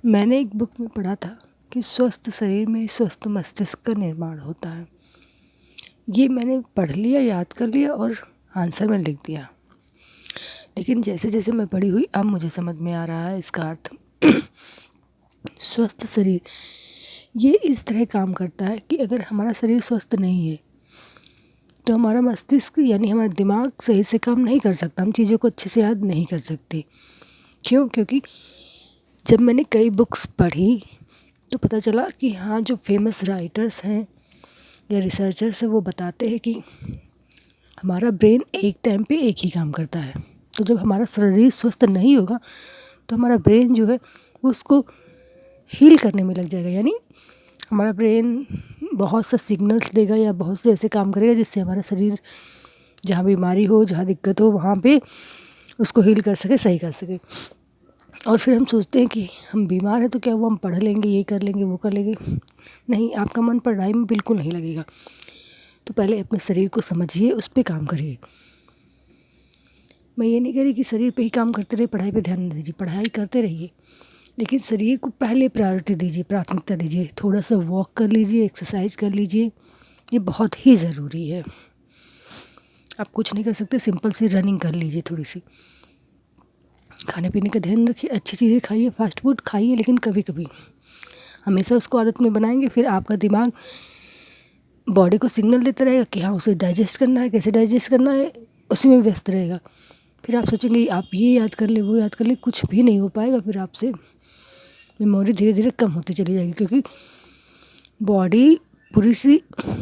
मैंने एक बुक में पढ़ा था कि स्वस्थ शरीर में स्वस्थ मस्तिष्क का निर्माण होता है। ये मैंने पढ़ लिया, याद कर लिया और आंसर में लिख दिया। लेकिन जैसे जैसे मैं बड़ी हुई अब मुझे समझ में आ रहा है इसका अर्थ। स्वस्थ शरीर ये इस तरह काम करता है कि अगर हमारा शरीर स्वस्थ नहीं है तो हमारा मस्तिष्क यानी हमारा दिमाग सही से काम नहीं कर सकता, हम चीज़ों को अच्छे से याद नहीं कर सकते। क्यों? क्योंकि जब मैंने कई बुक्स पढ़ी तो पता चला कि हाँ, जो फेमस राइटर्स हैं या रिसर्चर्स हैं वो बताते हैं कि हमारा ब्रेन एक टाइम पे एक ही काम करता है। तो जब हमारा शरीर स्वस्थ नहीं होगा तो हमारा ब्रेन जो है वो उसको हील करने में लग जाएगा, यानी हमारा ब्रेन बहुत सा सिग्नल्स देगा या बहुत से ऐसे काम करेगा जिससे हमारा शरीर जहाँ बीमारी हो, जहाँ दिक्कत हो, वहाँ पे उसको हील कर सके, सही कर सके। और फिर हम सोचते हैं कि हम बीमार हैं तो क्या हुआ, हम पढ़ लेंगे, ये कर लेंगे, वो कर लेंगे। नहीं, आपका मन पढ़ाई में बिल्कुल नहीं लगेगा। तो पहले अपने शरीर को समझिए, उस पर काम करिए। मैं ये नहीं कह रही कि शरीर पे ही काम करते रहिए, पढ़ाई पे ध्यान न दीजिए, पढ़ाई करते रहिए, लेकिन शरीर को पहले प्रायोरिटी दीजिए, प्राथमिकता दीजिए। थोड़ा सा वॉक कर लीजिए, एक्सरसाइज कर लीजिए, ये बहुत ही ज़रूरी है। आप कुछ नहीं कर सकते, सिंपल सी रनिंग कर लीजिए थोड़ी सी। खाने पीने का ध्यान रखिए, अच्छी चीज़ें खाइए, फास्ट फूड खाइए, लेकिन कभी कभी। हमेशा उसको आदत में बनाएंगे फिर आपका दिमाग बॉडी को सिग्नल देता रहेगा कि हाँ, उसे डाइजेस्ट करना है, कैसे डाइजेस्ट करना है, उसी में व्यस्त रहेगा। फिर आप सोचेंगे आप ये याद कर ले, वो याद कर ले, कुछ भी नहीं हो पाएगा। फिर आपसे मेमोरी धीरे धीरे कम होती चली जाएगी, क्योंकि बॉडी पूरी सी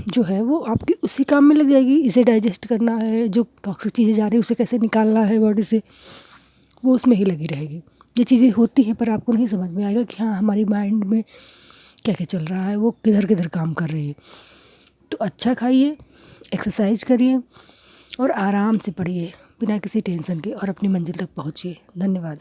जो है वो आपकी उसी काम में लग जाएगी। इसे डाइजेस्ट करना है, जो टॉक्सिक चीज़ें जा रही है उसे कैसे निकालना है बॉडी से, वो उसमें ही लगी रहेगी। ये चीज़ें होती हैं पर आपको नहीं समझ में आएगा कि हाँ, हमारी माइंड में क्या क्या चल रहा है, वो किधर किधर काम कर रही है। तो अच्छा खाइए, एक्सरसाइज करिए और आराम से पढ़िए बिना किसी टेंशन के, और अपनी मंजिल तक पहुँचिए। धन्यवाद।